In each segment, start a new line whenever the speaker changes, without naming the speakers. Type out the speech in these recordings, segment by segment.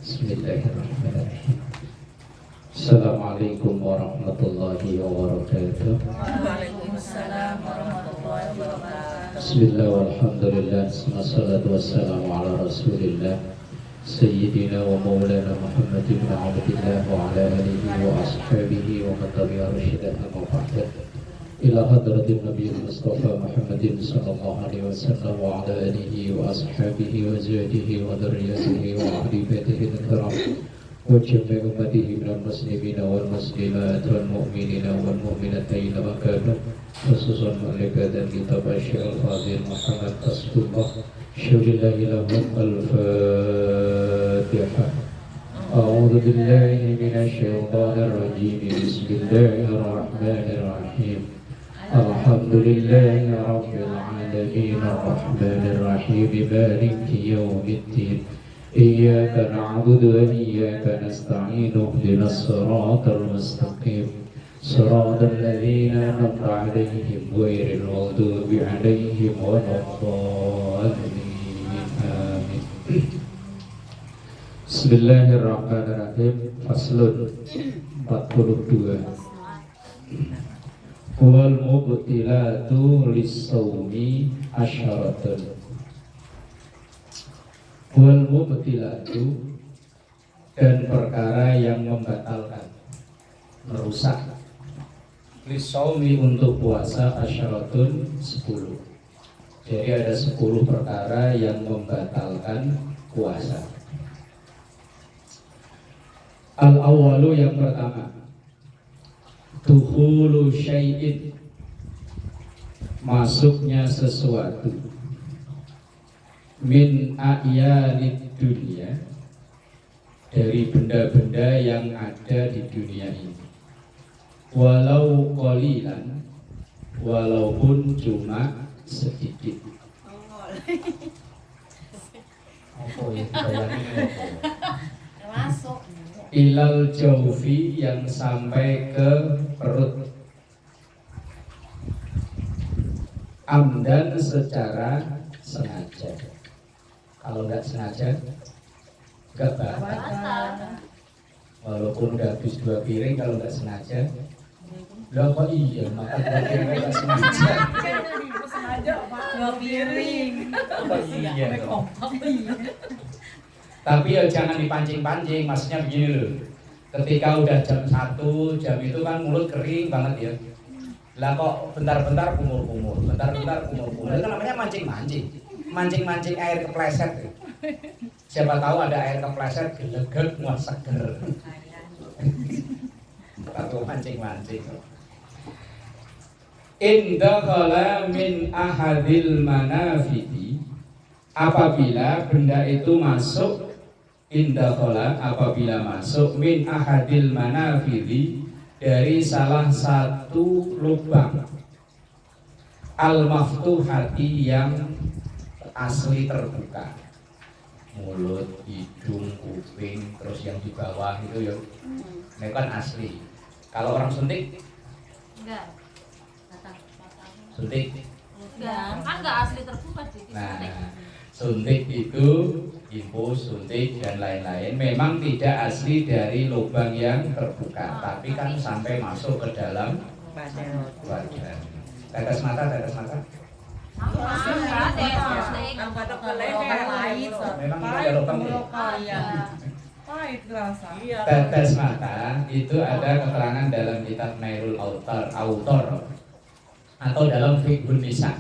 Bismillahirrahmanirrahim. Assalamualaikum warahmatullahi wabarakatuh.
Waalaikumsalam warahmatullahi wabarakatuh.
Bismillah walhamdulillah, wassalatu wassalamu ala rasulillah Sayyidina wa maulana Muhammad ibn Abdillah wa ala alihi wa ashabihi wa man tabi'a rusyidah amma ba'd. Ila hadratin Nabi Mustafa Muhammadin sallallahu alaihi wasallam wa ala alihi wa ashabihi wa zawjihi wa dzurriyyatihi wa ahli baitihi al-kiram wa jami'i ummatihi minal muslimina wal muslimat wal mu'minina wal mu'minat aina ma kanu, khususan malaikat dan kitab Syekh Al-Fadhil Muhammad Tasbullah syulillahi lahum al-Fatihah. A'udzu billahi minasy syaithanir rajim. Bismillahirrahmanirrahim. Alhamdulillahi rabbil alamin arrahmanir rahim maliki yaumiddin. Iyyaka na'budu wa iyyaka nasta'in ihdinas siratal mustaqim siratal ladzina an'amta 'alaihim ghairil maghdubi 'alaihim waladdallin. Amin. Bismillahirrahmanirrahim. Faslun 42. Wal mubtilatu lis-shaumi asyaratun. Wal mubtilatu, dan perkara yang membatalkan, merusak, lis-shaumi untuk puasa asyaratun 10. Jadi ada 10 perkara yang membatalkan puasa. Al-awwalu, yang pertama, dukhulu syai'in, masuknya sesuatu, min a'yanid dunia, dari benda-benda yang ada di dunia ini, walau qalilan, walaupun cuma sedikit. Apa ya bayangin
Masuk.
Ilal jaufi, yang sampai ke perut, amdan, secara sengaja. Kalau nggak sengaja nggak batal. Walaupun udah habis 2 piring, kalau nggak sengaja, lah kok iya makan 2 piring nggak sengaja.
Sengaja Pak. 2 piring.
Oh iya. Tapi ya jangan dipancing-pancing, maksudnya begini loh. Ketika udah jam 1, jam itu kan mulut kering banget ya. Lah kok bentar-bentar kumur-kumur, bentar-bentar kumur-kumur. Itu namanya mancing-mancing. Mancing-mancing air kepleset. Siapa tahu ada air kepleset, gelegek, muat seger. Atau mancing-mancing. Indakhala min ahadil manafidi, apabila benda itu masuk, indakhala, apabila masuk, min ahadil manafidi, dari salah satu lubang, al-maftuhati, yang asli terbuka, mulut, hidung, kuping, terus yang di bawah itu ya, ini kan asli. Kalau orang suntik,
Enggak.
suntik,
Kan enggak asli terbuka sih.
nah, suntik itu infus, suntik dan lain-lain memang tidak asli dari lubang yang terbuka, tapi kan sampai masuk ke dalam badan. Tetes mata, tetes mata. Memang itu ada lubang ya. Tetes mata itu ada keterangan dalam kitab Nailul Autor atau dalam Fiqhun Nisa.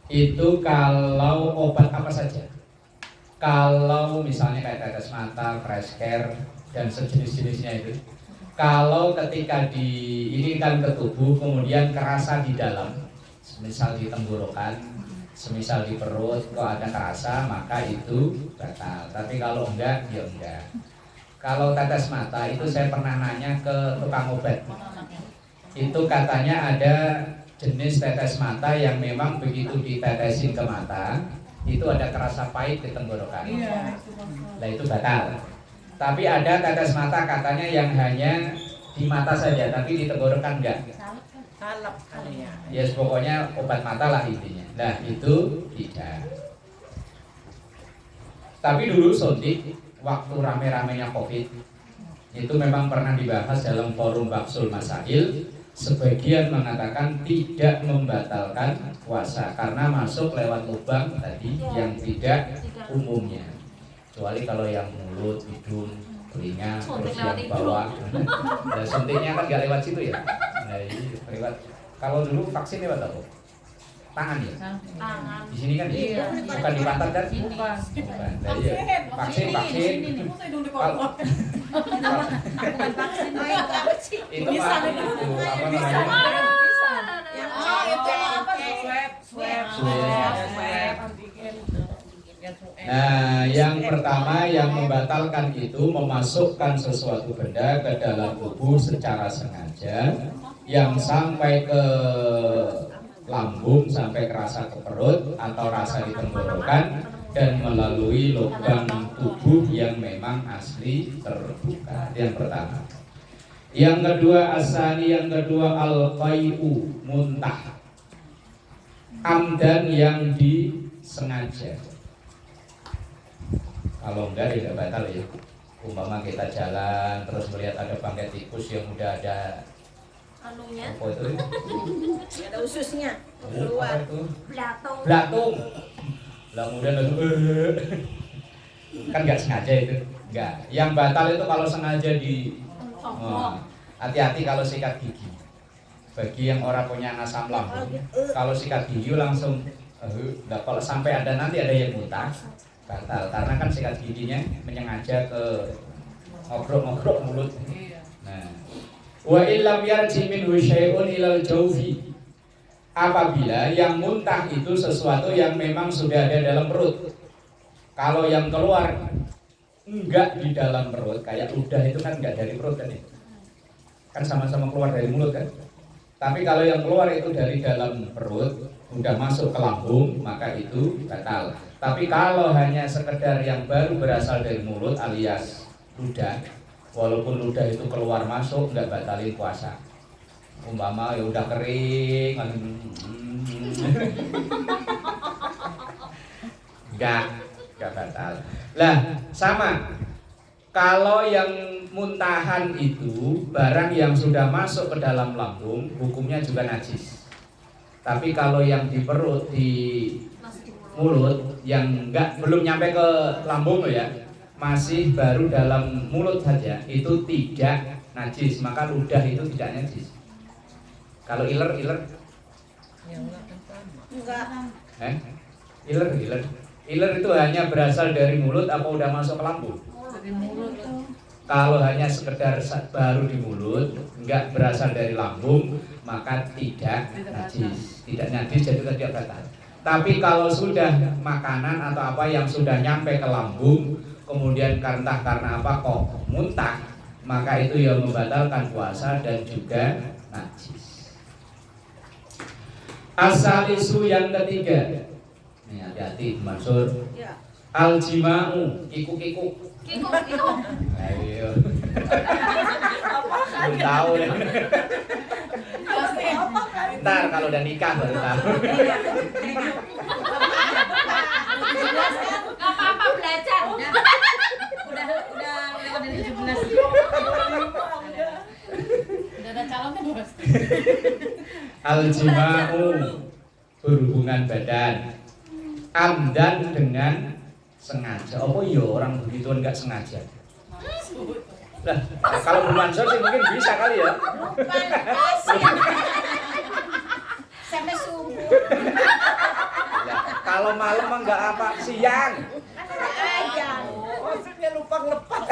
Itu kalau obat apa saja, kalau misalnya kayak tetes mata, fresh care dan sejenis-jenisnya itu, kalau ketika diinginkan ke tubuh kemudian kerasa di dalam, misal di tenggorokan, semisal di perut kok ada kerasa, maka itu batal. Tapi kalau enggak, ya enggak. Kalau tetes mata itu saya pernah nanya ke tukang obat, itu katanya ada jenis tetes mata yang memang begitu ditetesin ke mata itu ada kerasa pahit di tenggorokan. Nah itu batal. Tapi ada tetes mata katanya yang hanya di mata saja, tapi di tenggorokan enggak.
Salep kali ya.
Ya pokoknya obat mata lah intinya. Nah itu tidak. Tapi dulu suntik waktu rame-ramenya COVID itu memang pernah dibahas dalam forum Baksul Masail. Sebagian mengatakan tidak membatalkan puasa karena masuk lewat lubang tadi yang tidak umumnya, kecuali kalau yang mulut, hidung, telinga, terus yang bawah. Nah, suntiknya kan nggak lewat situ ya. Nah, ini lewat. Kalau dulu vaksin lewat apa? Tangan ya?
Tangan.
Di sini kan
Iya.
bukan di pantat kan?
Bukan.
Bukan. Nah, iya. Vaksin. Kalau-
Bukan vaksin.
itu mah itu apa namanya? Nah, yang pertama yang membatalkan itu memasukkan sesuatu benda ke dalam tubuh secara sengaja yang sampai ke lambung, sampai ke rasa ke perut atau rasa di tenggorokan dan melalui lubang tubuh yang memang asli terbuka. Yang pertama. Yang kedua asani, yang kedua al-qai'u, muntah. Amdan yang disengaja. Kalau enggak tidak batal ya. Umpama kita jalan terus melihat ada bangkai tikus yang udah ada
Anunya.
apa itu?
Ada ususnya
Apa
keluar.
itu?
Belatung.
Belatung. Lah kemudian langsung kan nggak sengaja itu. Enggak. Yang batal itu kalau sengaja di hati-hati kalau sikat gigi. Bagi yang orang punya asam lambung, kalau sikat gigi langsung nah, kalau sampai ada nanti ada yang muntah batal karena kan sikat giginya menyengaja ke ngobrol-ngobrol mulut. Nah, wa illam yarji minhu syai'un ilal jawfi. Apabila yang muntah itu sesuatu yang memang sudah ada dalam perut. Kalau yang keluar enggak di dalam perut, kayak ludah itu kan enggak dari perut kan ya. Kan sama-sama keluar dari mulut kan. Tapi kalau yang keluar itu dari dalam perut, udah masuk ke lambung, maka itu batal. Tapi kalau hanya sekedar yang baru berasal dari mulut alias ludah, walaupun ludah itu keluar masuk, nggak batalin puasa. Umpama ya udah kering, nggak batal. Lah sama. Kalau yang muntahan itu barang yang sudah masuk ke dalam lambung, hukumnya juga najis. Tapi kalau yang di perut, di mulut, yang belum nyampe ke lambung loh ya, masih baru dalam mulut saja, itu tidak najis. Maka ludah itu tidak najis. Kalau iler
Enggak.
Iler itu hanya berasal dari mulut apa udah masuk ke lambung? Kalau hanya sekedar baru di mulut, enggak berasal dari lambung, maka tidak najis. Tidak najis jadi tidak batal. Tapi kalau sudah makanan atau apa yang sudah nyampe ke lambung, kemudian karena apa kok muntah, maka itu yang membatalkan puasa dan juga najis. Asalisu yang ketiga. Nih hati-hati Mansur.
Ya.
Al-jima'u, kiku-kiku.
Kiko.
Ayo. Belum tahu ya. Ntar kalau udah nikah baru tahu.
Gak apa-apa belajar.
Udah lewat dari 17. Udah ada calon kan Bos?
Al-jima'u, berhubungan badan. Amdan dengan sengaja. Apa ya orang begituan nggak sengaja? Lah, kalau Bu Mansur sih mungkin bisa kali ya.
Sampai subuh.
Lah, kalau malam mah nggak apa, siang.
Aja.
Maksudnya lupa ngelepas.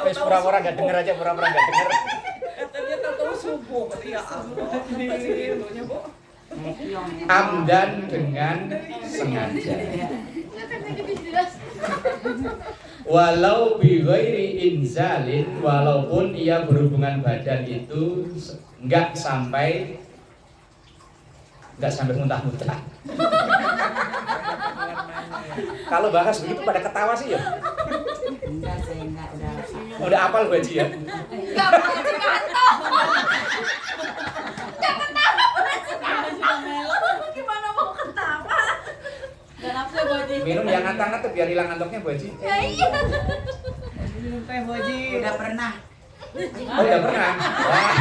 Wes pura-pura nggak denger aja, pura-pura nggak denger.
Katanya tahu subuh. Ya Allah. Segitunya, Bu.
Amdan dengan sengaja. Walau bi ghairi inzalin, walaupun ia berhubungan badan itu enggak sampai muntah-muntah. Kalau bahas begitu pada ketawa sih ya.
Enggak, saya enggak udah.
Udah apal Bu Haji ya?
Gak boleh dikantong. Jangan ketawa. Gimana mau ketawa?
Dan nafsu gue
Minum yang hangat-hangat tuh biar hilang ngantuknya Bu Haji.
Minum teh Bu Haji.
Udah pernah.
Oh udah pernah? Wah.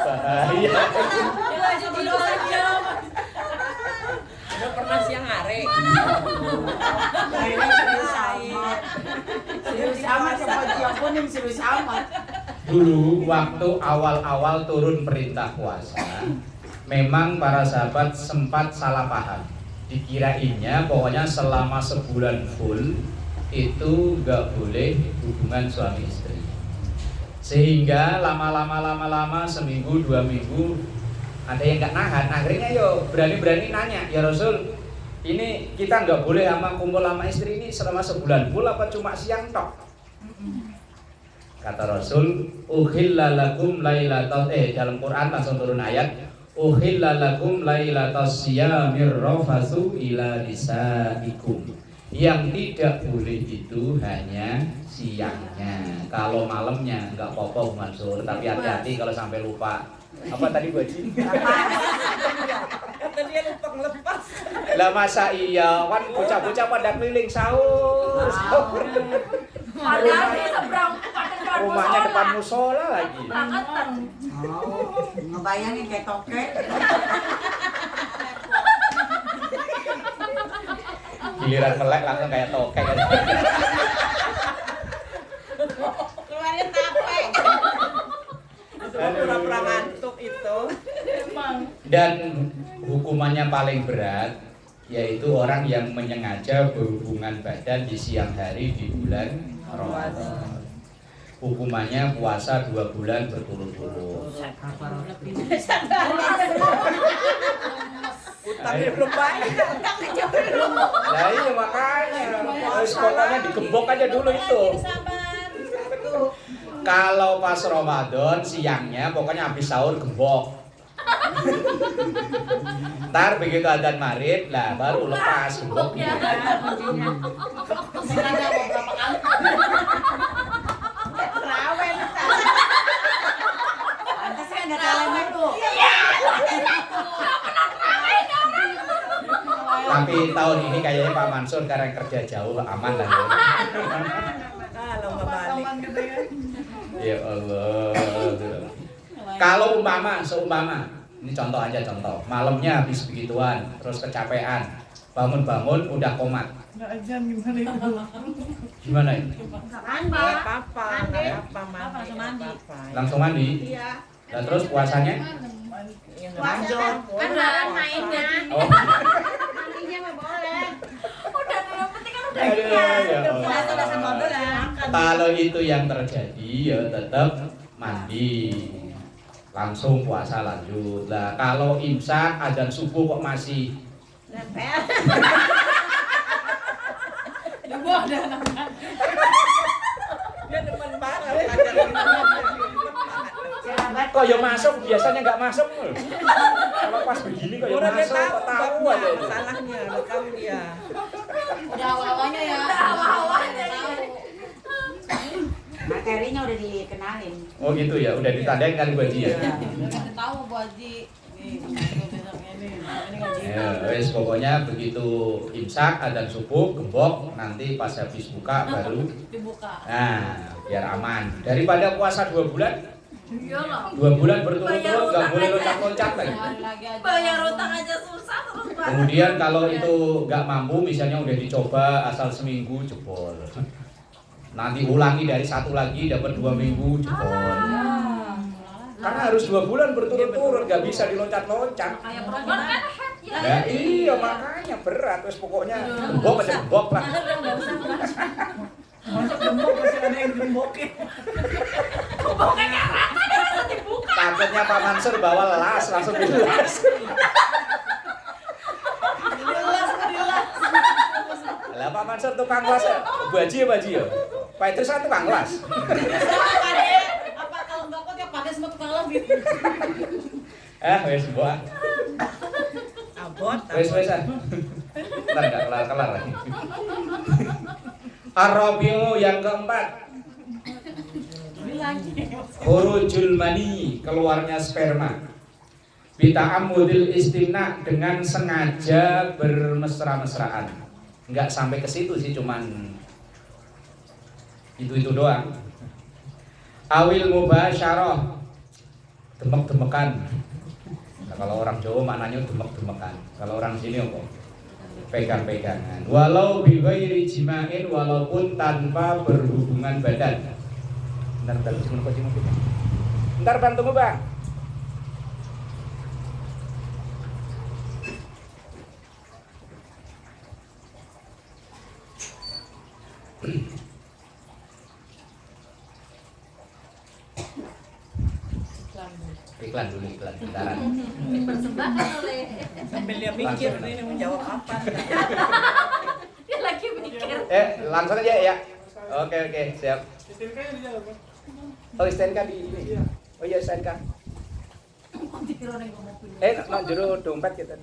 Bahaya.
Udah pernah siang hari.
Serius amat. Serius amat ya Pak Jiaponim, serius amat.
Dulu waktu awal-awal turun perintah puasa, memang para sahabat sempat salah paham. Dikirainnya pokoknya selama sebulan full itu nggak boleh hubungan suami istri. Sehingga lama-lama seminggu 2 minggu ada yang nggak nahan. Akhirnya yo berani-berani nanya, ya Rasul, ini kita nggak boleh kumpul sama istri ini selama sebulan full apa cuma siang tok? Kata Rasul, uhilla lakum lailatal dalam Quran langsung turun ayat, uhilla lakum lailatas siyamir rafatsu ila nisaikum. Yang tidak boleh itu hanya siangnya. Kalau malamnya enggak apa-apa Mansur, tapi hati-hati kalau sampai lupa. Apa tadi Bu Haji?
Kata dia lupa ngelepas.
Lah masa iya, kan bocah-bocah pada keliling sahur.
Padahal di seberang
Rumahnya depan musola lagi.
Oh, ngebayangin kayak tokek.
Giliran melek langsung kayak tokek.
keluarin tape.
Pura-pura ngantuk itu.
Dan hukumannya paling berat yaitu orang yang menyengaja berhubungan badan di siang hari di bulan Ramadan. Hukumannya puasa 2 bulan berturut-turut.
Utangnya belum bayar.
Nah iya makanya harus pokoknya digembok aja dulu itu. Kalau pas Ramadan siangnya pokoknya habis sahur gembok. Ntar begitu adzan maghrib lah baru lepas gemboknya.
Rawen.
Pantasnya nggak tahu itu.
Tapi tahun ini kayaknya Pak Mansur karena kerja jauh aman lah ya.
Kalau nggak balik.
Ya Allah. Kalau seumpama, ini contoh aja contoh, malamnya habis begituan, terus kecapean, bangun-bangun udah komat.
Nggak aja gimana itu?
Gimana ini?
Mandi.
Nggak apa-apa, nggak apa-apa
Langsung
mandi.
mandi.
Langsung mandi?
Iya.
Dan terus puasanya?
Ya, nggak
Puasa
apa-apa.
kan larang mainnya.
Oh.
Mandinya mah boleh. Udah yang penting kan udah
Aduh, ya Allah.
Udah sama lah.
Kalau itu yang terjadi ya tetap mandi. Langsung puasa lanjut. Lah kalau imsak adzan subuh kok masih
nempel.
Dia demen banget ajar ini.
kok ya masuk biasanya nggak masuk. Kalau pas begini kok ya
Orang dia
masuk
tahu
kok tahu
babnya,
aja itu.
masalahnya, udah tahu dia.
Udah awal-awalnya ya.
Udah awal-awalnya.
Materinya udah dikenalin.
Oh gitu ya, udah ditandain kali Bu Haji ya.
Udah tahu Bu Haji.
Ya, wes pokoknya begitu imsak adzan subuh gembok nanti pas habis buka baru
Dibuka.
nah biar aman daripada puasa 2 bulan.
Iyalah.
2 bulan berturut-turut nggak boleh loncat-loncat lagi.
Bayar utang aja susah terus puasa.
Kemudian kalau itu nggak mampu misalnya udah dicoba asal seminggu jebol. Nanti ulangi dari 1 lagi dapat 2 minggu jebol. Karena harus 2 bulan berturut-turut nggak bisa diloncat-loncat.
Kayak perempuan kan
Ya iya makanya berat terus pokoknya gembok aja gembok lah.
Masuk gembok masih ada yang gembokin.
Takutnya Pak Mansur bawa las langsung dilas. Lah Pak Mansur tukang las ya? Bu Haji ya Pak Haji ya? Pak itu saya tukang las.
Apa kalau nggak kok tiap pada semua tukang las gitu.
Wes buat.
Abot.
Wes ah. Ntar nggak kelar lagi. Arabiu yang keempat. Khurujul mani, keluarnya sperma. Bita'amudil istimna, dengan sengaja bermesra-mesraan. Enggak sampai ke situ sih, cuman itu doang. Awil mubasyarah, demek-demekan. Nah, kalau orang Jawa maknanya demek-demekan. Kalau orang sini apa? Pegang-pegangan. Walau bighairi jima'in, walaupun tanpa berhubungan badan. Ntar bantu Bang. Iklan dulu, bentaran.
Dipersembahkan oleh
Sambil dia mikir ini mau jawab apa.
dia lagi mikir.
Langsung aja ya. Oke, siap. Oh, STNK di ini. Oh iya, STNK. Nak jero dompet gitu.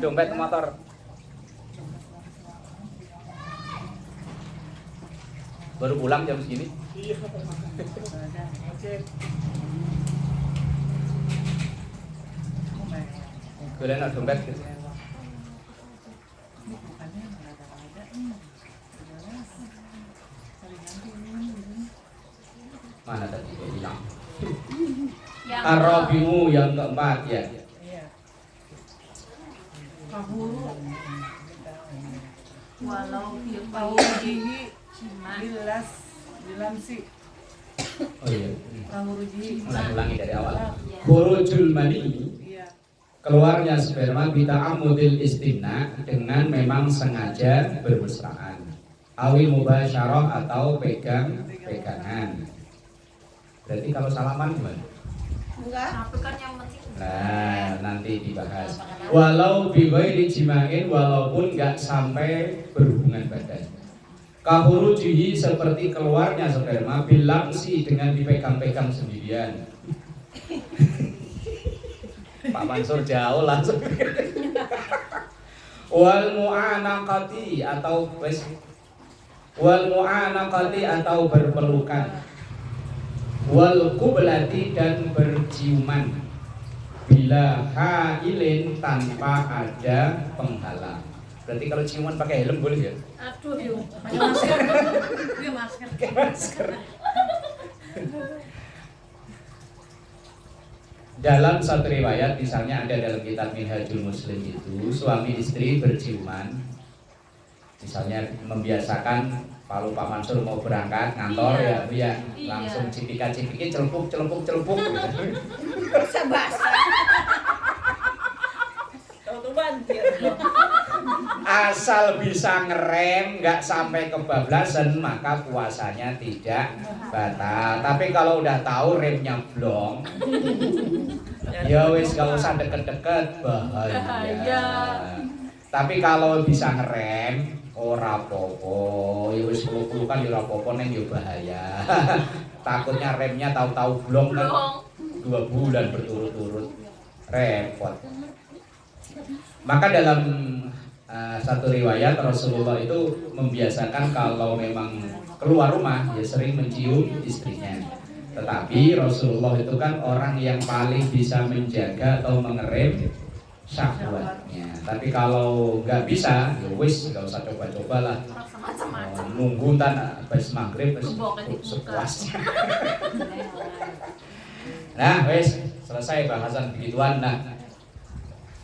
Dompet motor. Baru pulang jam segini. Iya. Kalian nak dompet gitu. Mana tadi dia bilang? Arabimu yang keempat ya.
Kahuru
Walau
kahuru jihi dilansi.
Oh iya.
Kahuru jihi.
Ulangi dari awal. Khurujul mani, keluarnya sperma bita'amudil istimna, dengan memang sengaja bermesraan. Awi mubasyarah, atau pegangan. Berarti kalau salaman gimana?
enggak. Satu kan yang penting.
Nah, nanti dibahas. Walau bighairi jima'in, walaupun enggak sampai berhubungan badan. Kahurujihi, seperti keluarnya sperma, bilamsi, dengan dipegang-pegang sendirian. Pak Mansur jauh langsung. Wal mu'anaqati, atau atau berpelukan. Wal kublati, dan berciuman. Bila hailin, tanpa ada penghalang. Berarti kalau ciuman pakai helm boleh ya?
Aduh, yuk.
Pakai masker. Pakai masker.
Pakai masker. Dalam satu riwayat, misalnya ada dalam kitab Minhajul Muslim itu, suami istri berciuman. Misalnya membiasakan kalau Pak Mansur mau berangkat ngantor ya, langsung cipika-cipiki, celupuk gitu.
Basah-basah.
Tahu banjir.
Asal bisa ngerem, nggak sampai kebablasan, maka puasanya tidak batal. Tapi kalau udah tahu remnya blong, ya wis gak usah deket-deket, bahaya. Tapi kalau bisa ngerem, ora popo, ya wis peluk-pelukan ya ora popo, neng ya bahaya. Takutnya remnya tahu-tahu blong kan 2 bulan berturut-turut, repot. Maka dalam satu riwayat Rasulullah itu membiasakan kalau memang keluar rumah ya sering mencium istrinya. Tetapi Rasulullah itu kan orang yang paling bisa menjaga atau mengerem syahwatnya. Tapi kalau nggak bisa, ya wis nggak usah coba-coba lah. Nunggu ntar habis maghrib sepuasnya. Nah, wis selesai bahasan begituan. Nah,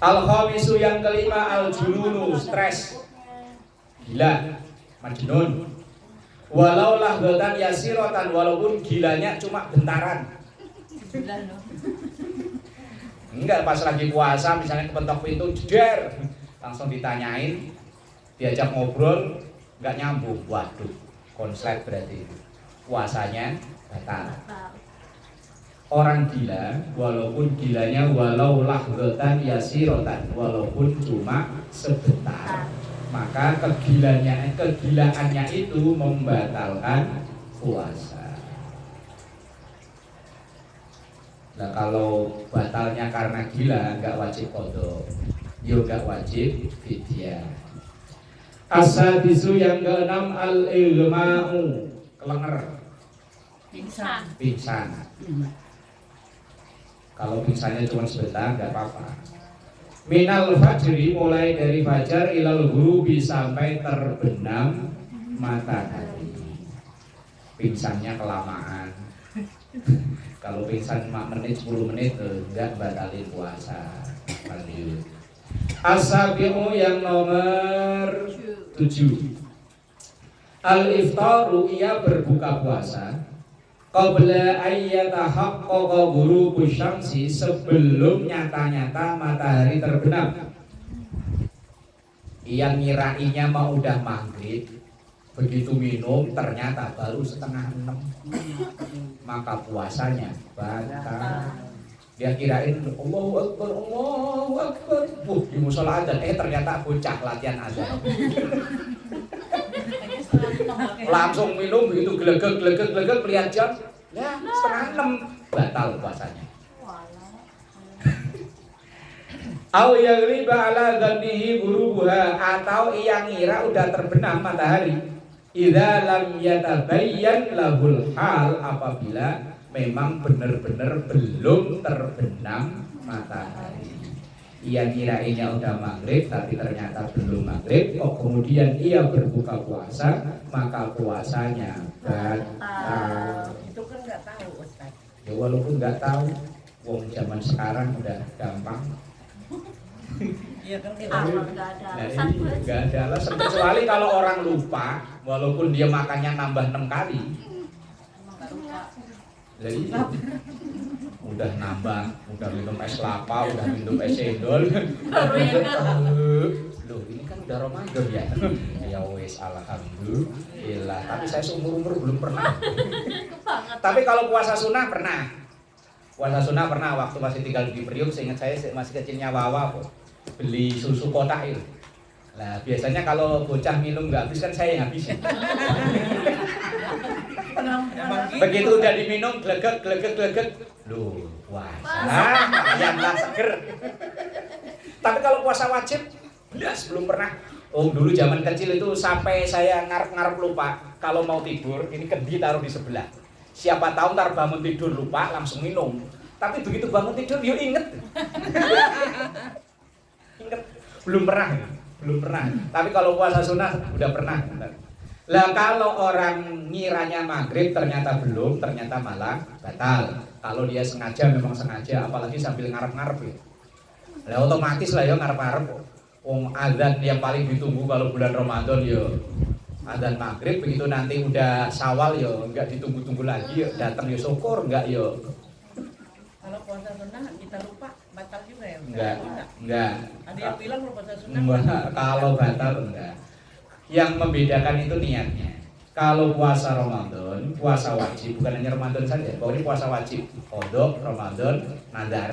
al-khamisu, yang kelima, al-jununu, stres, gila, majnun. Walau lahbatan yasirotan, walaupun gilanya cuma bentaran. Enggak, pas lagi puasa misalnya kepentok pintu jeder, langsung ditanyain, diajak ngobrol, enggak nyambung. Waduh, konslet berarti puasanya batal. Orang gila, walaupun gilanya walau lahghatan yasirotan, walaupun cuma sebentar, maka kegilaannya itu membatalkan puasa. Nah, kalau batalnya karena gila, nggak wajib qadha, yo nggak wajib fidyah. As-sadisu, yang keenam, al-ighma'u, kelenger, pingsan. Kalau pingsannya cuma sebentar nggak apa-apa. Minal fajri, mulai dari fajar ilal ghurubi sampai terbenam matahari. Pingsannya kelamaan. Kalau pingsan 5 menit 10 menit enggak batalin puasa. Lanjut. As-sabi'u yang nomor 7. Al-iftaru, ia berbuka puasa qabla ayyatahaqqaqa ghurubu syamsi, sebelum nyata-nyata matahari terbenam. Ia ngirainya mau udah maghrib, begitu minum ternyata baru setengah 6, maka puasanya batal. Dia kirain Allahu Akbar, Allahu Akbar, di musola adzan, ternyata bocah latihan adzan. Langsung minum, begitu gelegek lihat jam, ya setengah 6, batal puasanya. Au yaghliba ala dhannihi ghurubuha, atau ia ngira udah terbenam matahari. Idza lam yatabayyan lahul hal, apabila memang benar-benar belum terbenam matahari. Ia kirainnya udah maghrib tapi ternyata belum maghrib. Kemudian ia berbuka puasa, maka puasanya batal.
Itu kan nggak tahu, Ustaz.
Ya walaupun nggak tahu, wong zaman sekarang udah gampang.
Iya kan kita.
Nggak ada alasan.
Nggak ada alasan, kecuali kalau orang lupa, walaupun dia makannya nambah 6 kali. Jadi udah nambah, udah minum es kelapa, udah minum es cendol. Loh, ini kan udah Ramadan ya. Ya wes, alhamdulillah. Tapi saya seumur-umur belum pernah. Tapi kalau puasa sunnah pernah. Puasa sunnah pernah, waktu masih tinggal di Priuk, seingat saya masih kecilnya Wawa kok. Beli susu kotak itu. Nah, biasanya kalau bocah minum nggak habis kan saya yang habisin. Begitu udah diminum, glegek. Loh, puasa. Yang seger. Tapi kalau puasa wajib, belas belum pernah. Oh, dulu zaman kecil itu sampai saya ngarep-ngarep lupa. Kalau mau tidur, ini kendi taruh di sebelah. Siapa tahu ntar bangun tidur lupa, langsung minum. Tapi begitu bangun tidur, yuk inget. Inget. Belum pernah. Tapi kalau puasa sunnah udah pernah. Lah kalau orang ngiranya maghrib ternyata belum, ternyata malah batal. Kalau dia sengaja, memang sengaja, apalagi sambil ngarep-ngarep ya. Lah otomatis lah ya ngarep-ngarep. Adzan yang paling ditunggu kalau bulan Ramadan ya adzan maghrib, begitu nanti udah Syawal ya enggak ditunggu-tunggu lagi, ya datang ya syukur, enggak ya.
Kalau puasa sunnah kita lupa batal juga ya?
Enggak.
Ada yang bilang kalau puasa sunnah.
Kalau batal enggak. Yang membedakan itu niatnya. Kalau puasa Ramadan, puasa wajib, bukan hanya Ramadan saja, pokoknya puasa wajib, qadha, Ramadan, nadar,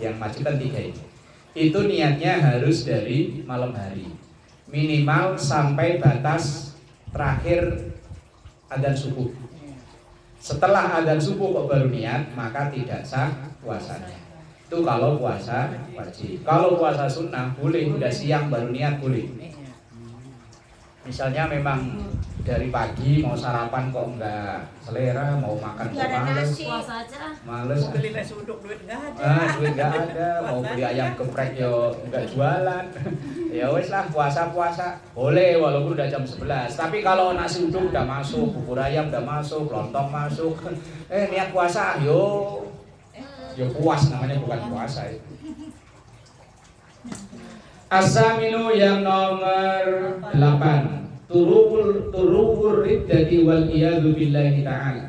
yang wajib kan 3 ini. Itu niatnya harus dari malam hari, minimal sampai batas terakhir adzan subuh. Setelah adzan subuh kok baru niat, maka tidak sah puasanya. Itu kalau puasa wajib. Kalau puasa sunnah boleh, udah siang baru niat boleh. Misalnya memang dari pagi mau sarapan kok enggak selera, mau makan kok males.
Puasa aja.
Males.
Mau beli nasi uduk duit nggak ada.
Duit nggak ada, mau beli ayam geprek yo enggak jualan. Ya wes lah, puasa boleh walaupun udah jam 11. Tapi kalau nasi uduk udah masuk, bubur ayam udah masuk, lontong masuk, niat puasa yo puas namanya, bukan puasa itu. As-saminu yang nomor 8, turubur riddati wal iyadu billahi ta'ala.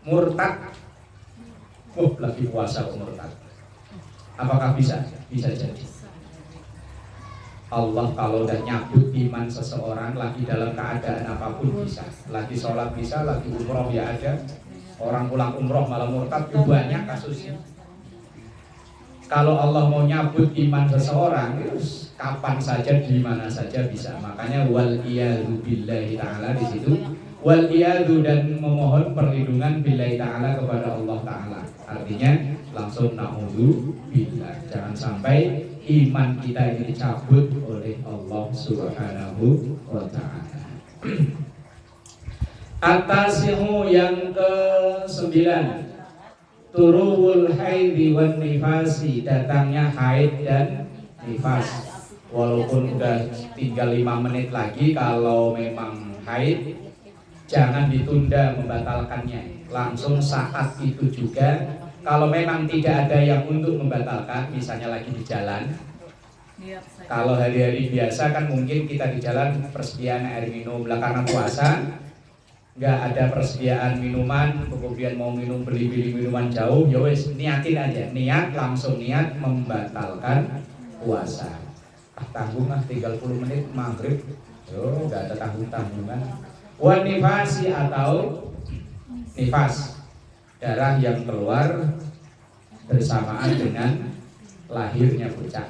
Murtad. Lagi puasa kok murtad. Apakah bisa? Bisa jadi. Allah kalau udah nyabut iman seseorang lagi dalam keadaan apapun bisa. Lagi sholat bisa, lagi umroh ya ada. Orang pulang umroh malah murtad, banyak kasusnya. Kalau Allah mau nyabut iman seseorang, kapan saja, di mana saja bisa. Makanya wal iyadu billahi ta'ala di situ. Wal iyadu, dan memohon perlindungan billahi ta'ala kepada Allah ta'ala. Artinya langsung na'udzu billah. Jangan sampai iman kita ini dicabut oleh Allah Subhanahu wa ta'ala. At-tasi'u yang ke-9, turuwul haidhi wan nifasi, datangnya haid dan nifas. Walaupun udah tinggal 5 menit lagi, kalau memang haid jangan ditunda membatalkannya, langsung saat itu juga. Kalau memang tidak ada yang untuk membatalkan, misalnya lagi di jalan. Kalau hari-hari biasa kan mungkin kita di jalan persediaan air minum, lah karena puasa nggak ada persediaan minuman, kemudian mau minum beli minuman jauh, ya wes niatin aja, niat langsung niat membatalkan puasa. Tanggung 30 menit maghrib, yo nggak ada tanggungan. Wan nifasi atau nifas, darah yang keluar bersamaan dengan lahirnya bocah.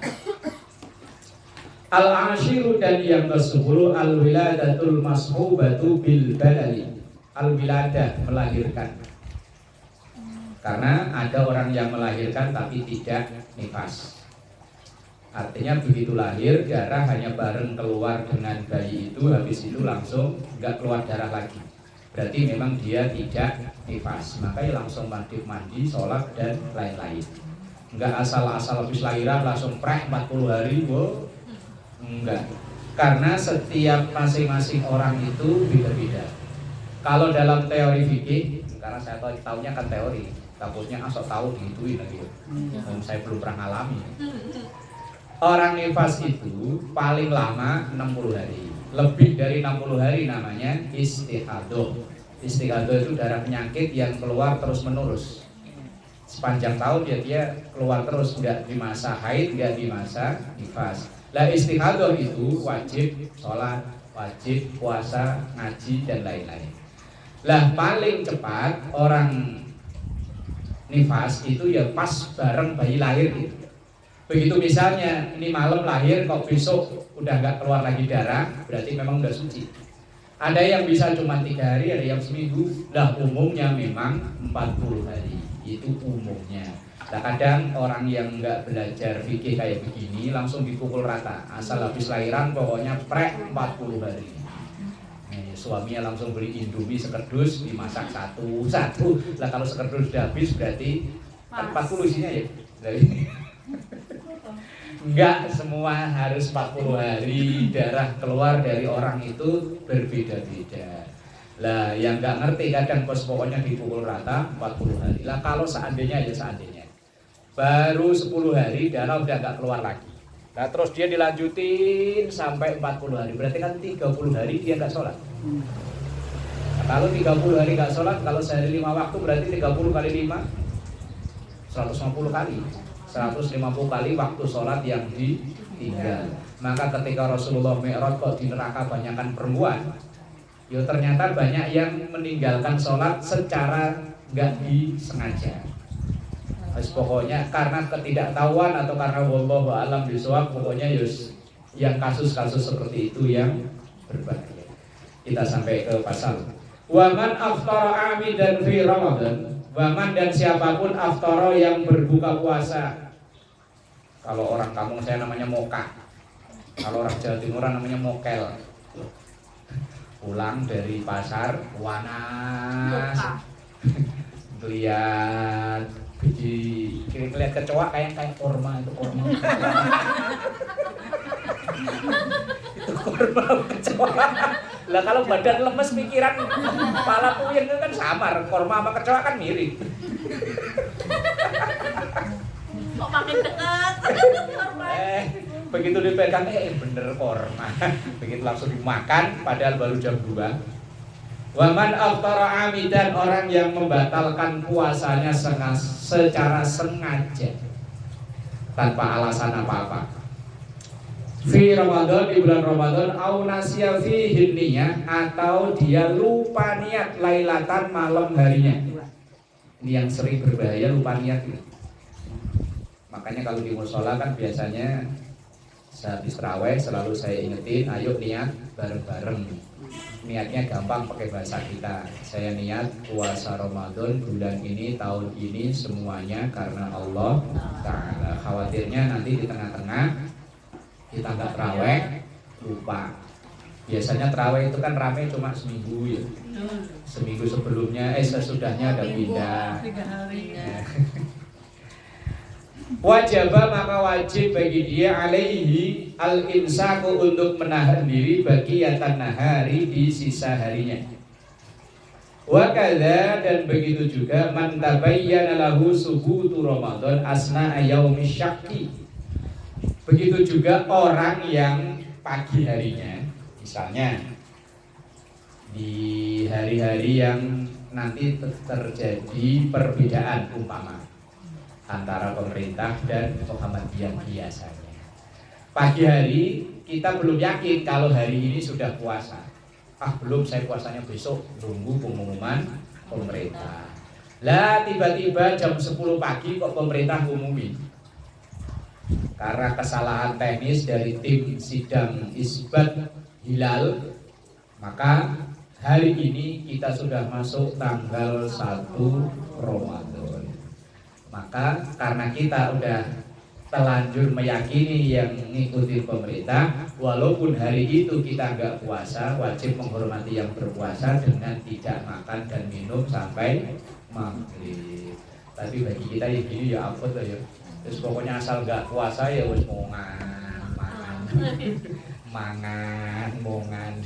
Al-ashiru, dan yang ke-10 al-wiladatul mashubatu bil balali. Al-wiladah, melahirkan. Karena ada orang yang melahirkan tapi tidak nifas. Artinya begitu lahir, darah hanya bareng keluar dengan bayi itu, habis itu langsung nggak keluar darah lagi. Berarti memang dia tidak nifas. Makanya langsung mandi, sholat dan lain-lain. Enggak asal-asal habis lahiran langsung prek 40 hari, wow. Enggak. Karena setiap masing-masing orang itu beda-beda. Kalau dalam teori fikih, karena saya tahunya kan teori, takutnya asal tahu digituin lagi. Saya belum pernah ngalami. Orang nifas itu paling lama 60 hari. Lebih dari 60 hari namanya istihadah. Istihadah itu darah penyakit yang keluar terus menerus. Sepanjang tahun dia keluar terus, nggak di masa haid, nggak di masa nifas. Lah istihadah itu wajib sholat, wajib puasa, ngaji dan lain-lain. Lah paling cepat orang nifas itu ya pas bareng bayi lahir gitu. Begitu misalnya ini malam lahir kok besok udah nggak keluar lagi darah, berarti memang udah suci. Ada yang bisa cuma 3 hari, ada yang seminggu. Lah umumnya memang 40 hari, itu umumnya. Nah kadang orang yang nggak belajar fikih kayak begini langsung dipukul rata, asal habis lahiran pokoknya prek 40 hari. Suaminya langsung beli Indomie sekedus, dimasak satu. Lah kalau sekedus udah habis berarti 40 isinya ya. Enggak semua harus 40 hari darah keluar dari orang itu berbeda-beda. Lah yang enggak ngerti kadang pokoknya dipukul rata 40 hari. Lah kalau seandainya baru 10 hari darah udah enggak keluar lagi. Nah terus dia dilanjutin sampai 40 hari. Berarti kan 30 hari dia enggak sholat. Nah, kalau 30 hari enggak sholat, kalau sehari 5 waktu berarti 30 kali 5 150 kali. 150 kali waktu sholat yang ditinggal. Maka ketika Rasulullah Mi'raj kok di neraka banyakkan perempuan, ya ternyata banyak yang meninggalkan sholat secara nggak disengaja. Pokoknya karena ketidaktahuan atau karena wallahu a'lam bishawab, pokoknya yang kasus-kasus seperti itu yang berbahaya. Kita sampai ke pasal. Waman aftara amidan fi Ramadan. Waman dan siapapun aftara yang berbuka puasa. Kalau orang kampung saya namanya moka. Kalau orang Jawa Timuran namanya mokel. Pulang dari pasar, panas, lihat lihat kecoa kayak korma itu korma. Itu korma kecoa. Lah kalau badan lemes pikiran kepala puyeng itu kan samar. Korma sama kecoa kan mirip.
Kok makin dekat?
Begitu dipegang bener korma. Begitu langsung dimakan padahal baru jam 2. Waman aftara amidan, orang yang membatalkan puasanya secara sengaja tanpa alasan apa-apa. Fi Ramadan, di bulan Ramadan, au nasiya fihi niyah, atau dia lupa niat lailatan malam harinya. Ini yang sering berbahaya, lupa niat ini. Makanya kalau di mushola kan biasanya habis tarawih selalu saya ingetin, ayo niat bareng-bareng. Niatnya gampang pakai bahasa kita. Saya niat puasa Ramadan bulan ini, tahun ini semuanya karena Allah Ta'ala. Khawatirnya nanti di tengah-tengah kita nggak tarawih, lupa. Biasanya terawih itu kan rame cuma seminggu ya. Seminggu sebelumnya, sesudahnya ada pindah.
3 hari.
Ya. Wajibah maka wajib bagi dia alaihi al-imsaku untuk menahan diri bagi yatan nahari di sisa harinya. Wakala dan begitu juga man tabayyana lahu subutu Ramadan asna yaumi syakki. Begitu juga orang yang pagi harinya, misalnya di hari-hari yang nanti terjadi perbedaan umpama antara pemerintah dan Muhammadiyah biasanya. Pagi hari kita belum yakin kalau hari ini sudah puasa. Belum, saya puasanya besok, tunggu pengumuman pemerintah. Lah tiba-tiba jam 10 pagi kok pemerintah umumin. Karena kesalahan teknis dari tim sidang isbat hilal, maka hari ini kita sudah masuk tanggal 1 Ramadan. Maka karena kita udah telanjur meyakini yang ngikutin pemerintah, walaupun hari itu kita nggak puasa, wajib menghormati yang berpuasa dengan tidak makan dan minum sampai maghrib. Tapi bagi kita yang gini ya ampun lah ya. Terus pokoknya asal nggak puasa ya wis mongan.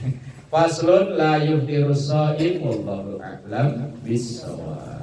Faslun la yuftiru shaim wallahu a'lam bissawab.